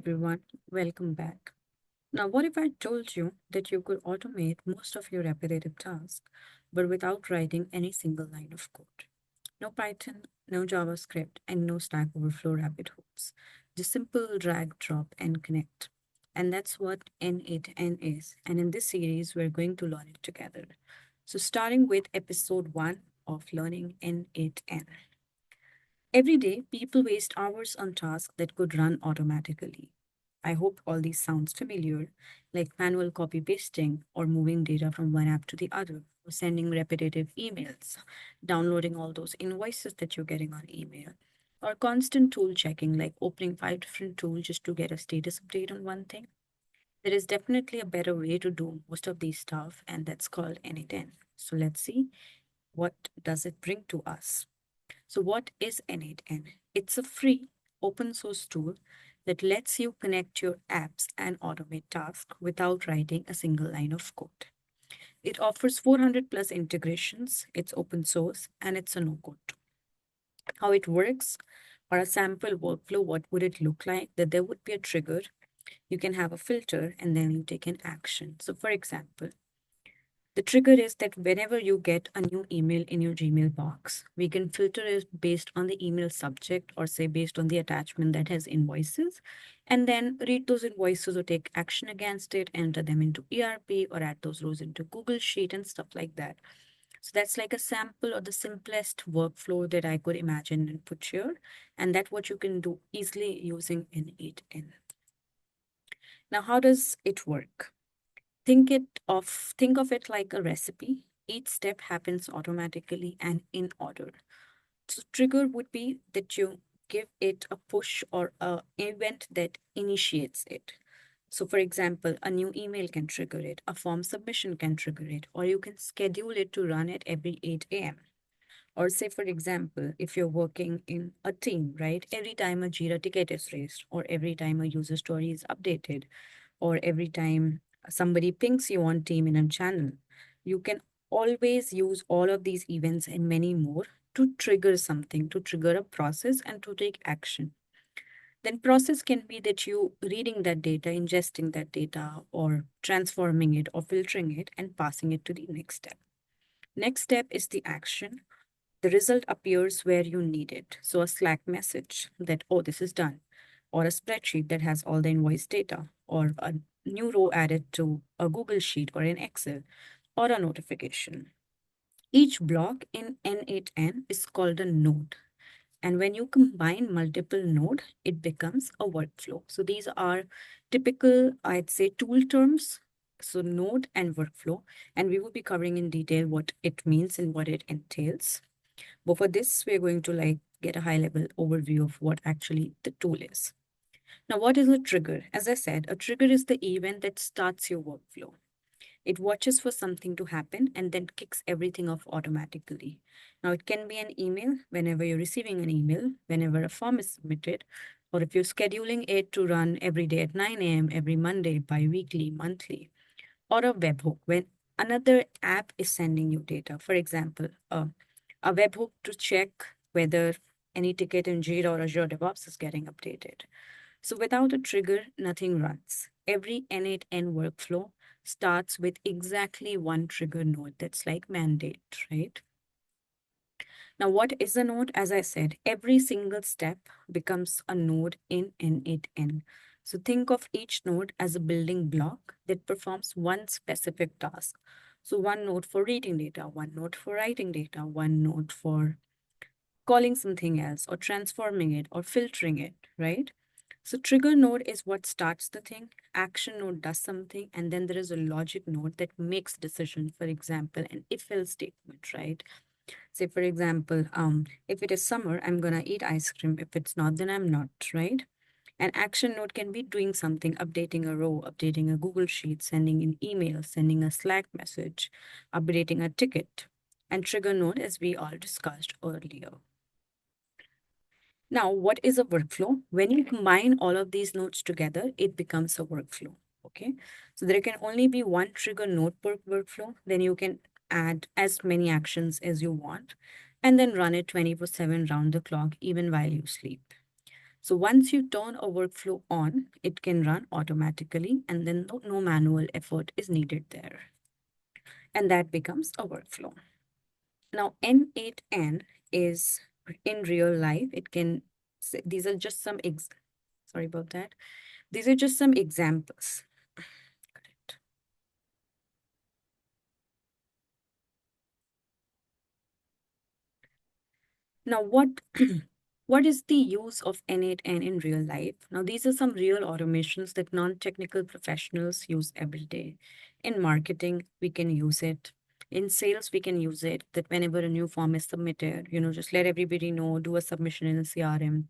everyone, welcome back. Now, what if I told you that you could automate most of your repetitive tasks, but without writing any single line of code? No Python, no JavaScript, and no Stack Overflow rabbit holes. Just simple drag, drop, and connect. And that's what n8n is. And in this series, we're going to learn it together. So, starting with episode 1 of learning n8n. Every day, people waste hours on tasks that could run automatically. I hope all these sounds familiar, like manual copy pasting or moving data from one app to the other, or sending repetitive emails, downloading all those invoices that you're getting on email, or constant tool checking, like opening 5 different tools just to get a status update on one thing. There is definitely a better way to do most of these stuff, and that's called n8n. So let's see what does it bring to us. So, what is n8n? It's a free open source tool that lets you connect your apps and automate tasks without writing a single line of code. It offers 400 plus integrations, it's open source, and it's a no code tool. How it works, or a sample workflow, what would it look like? That there would be a trigger, you can have a filter, and then you take an action. So, for example, the trigger is that whenever you get a new email in your Gmail box, we can filter it based on the email subject or say based on the attachment that has invoices, and then read those invoices or take action against it, enter them into ERP or add those rows into Google Sheet and stuff like that. So that's like a sample or the simplest workflow that I could imagine and put here. And that's what you can do easily using n8n. Now, how does it work? Think of it like a recipe. Each step happens automatically and in order. So trigger would be that you give it a push or a event that initiates it. So for example, a new email can trigger it, a form submission can trigger it, or you can schedule it to run at every 8 a.m. Or say, for example, if you're working in a team, right? Every time a Jira ticket is raised, or every time a user story is updated, or every time somebody pings you on team in a channel, you can always use all of these events and many more to trigger something, to trigger a process and to take action. Then process can be that you reading that data, ingesting that data, or transforming it or filtering it and passing it to the next step. Next step is the action. The result appears where you need it. So a Slack message that, oh, this is done, or a spreadsheet that has all the invoice data, or a new row added to a Google Sheet or an Excel, or a notification. Each block in n8n is called a node. And when you combine multiple node, it becomes a workflow. So these are typical, I'd say, tool terms. So node and workflow. And we will be covering in detail what it means and what it entails. But for this, we're going to get a high level overview of what actually the tool is. Now, what is a trigger? As I said, a trigger is the event that starts your workflow. It watches for something to happen and then kicks everything off automatically. Now, it can be an email whenever you're receiving an email, whenever a form is submitted, or if you're scheduling it to run every day at 9 a.m., every Monday, bi weekly, monthly, or a webhook when another app is sending you data. For example, a webhook to check whether any ticket in Jira or Azure DevOps is getting updated. So without a trigger, nothing runs. Every n8n workflow starts with exactly one trigger node that's like mandate, right? Now, what is a node? As I said, every single step becomes a node in n8n. So think of each node as a building block that performs one specific task. So one node for reading data, one node for writing data, one node for calling something else or transforming it or filtering it, right? So trigger node is what starts the thing, action node does something, and then there is a logic node that makes decision, for example, an if-else statement, right? Say, for example, if it is summer, I'm gonna eat ice cream. If it's not, then I'm not, right? An action node can be doing something, updating a row, updating a Google Sheet, sending an email, sending a Slack message, updating a ticket. And trigger node, as we all discussed earlier. Now, what is a workflow? When you combine all of these nodes together, it becomes a workflow. Okay, so there can only be one trigger node per workflow. Then you can add as many actions as you want and then run it 24/7 round the clock, even while you sleep. So once you turn a workflow on, it can run automatically and then no manual effort is needed there. And that becomes a workflow. Now, n8n is in real life. It can, these are just some, sorry about that. These are just some examples. Correct. Now, what is the use of n8n in real life? Now, these are some real automations that non-technical professionals use every day. In marketing, we can use it. In sales, we can use it that whenever a new form is submitted, just let everybody know, do a submission in a CRM.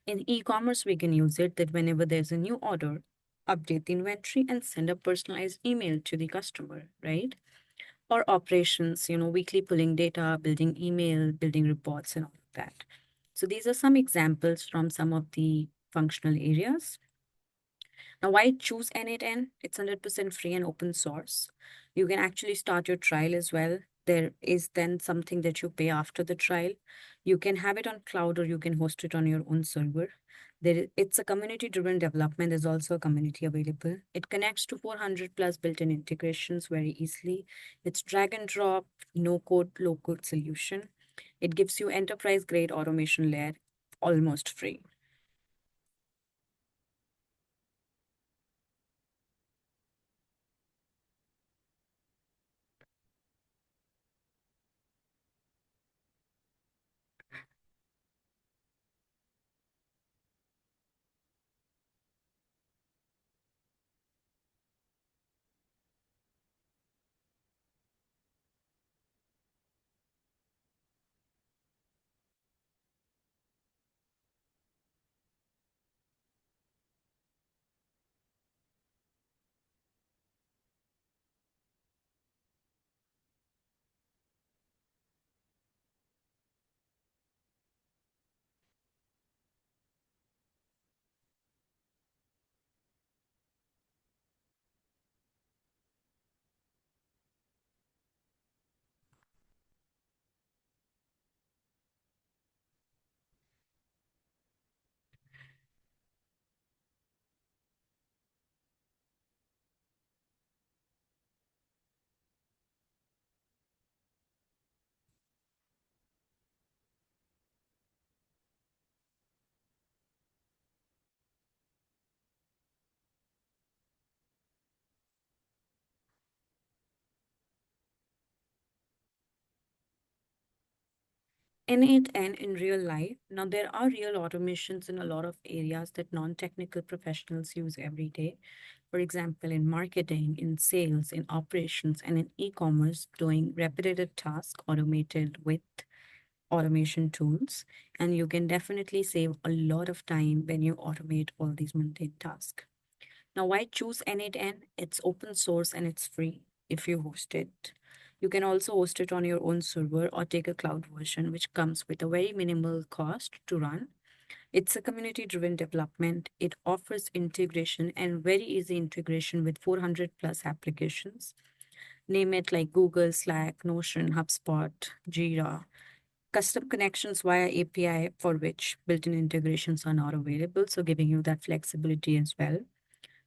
In e-commerce, we can use it that whenever there's a new order, update the inventory and send a personalized email to the customer, right? Or operations, weekly pulling data, building email, building reports, and all of that. So these are some examples from some of the functional areas. Now, why choose n8n? It's 100% free and open source. You can actually start your trial as well. There is then something that you pay after the trial. You can have it on cloud or you can host it on your own server. It's a community-driven development. There's also a community available. It connects to 400 plus built-in integrations very easily. It's drag and drop, no code, low code solution. It gives you enterprise-grade automation layer almost free. N8N in real life. Now, there are real automations in a lot of areas that non technical professionals use every day. For example, in marketing, in sales, in operations, and in e commerce, doing repetitive tasks automated with automation tools. And you can definitely save a lot of time when you automate all these mundane tasks. Now, why choose n8n? It's open source and it's free if you host it. You can also host it on your own server or take a cloud version, which comes with a very minimal cost to run. It's a community driven development. It offers integration and very easy integration with 400 plus applications. Name it like Google, Slack, Notion, HubSpot, Jira. Custom connections via API for which built in integrations are not available, so giving you that flexibility as well.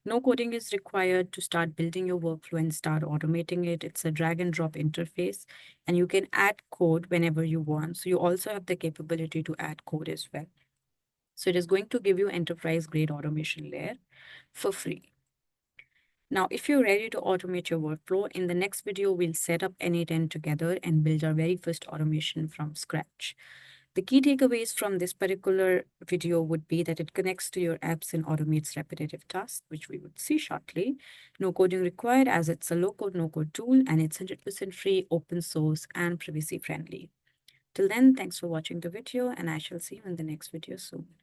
No coding is required to start building your workflow and start automating it. It's a drag and drop interface, and you can add code whenever you want. So you also have the capability to add code as well. So it is going to give you enterprise grade automation layer for free. Now, if you're ready to automate your workflow, in the next video, we'll set up n8n together and build our very first automation from scratch. The key takeaways from this particular video would be that it connects to your apps and automates repetitive tasks, which we would see shortly. No coding required as it's a low-code, no-code tool, and it's 100% free, open source, and privacy friendly. Till then, thanks for watching the video, and I shall see you in the next video soon.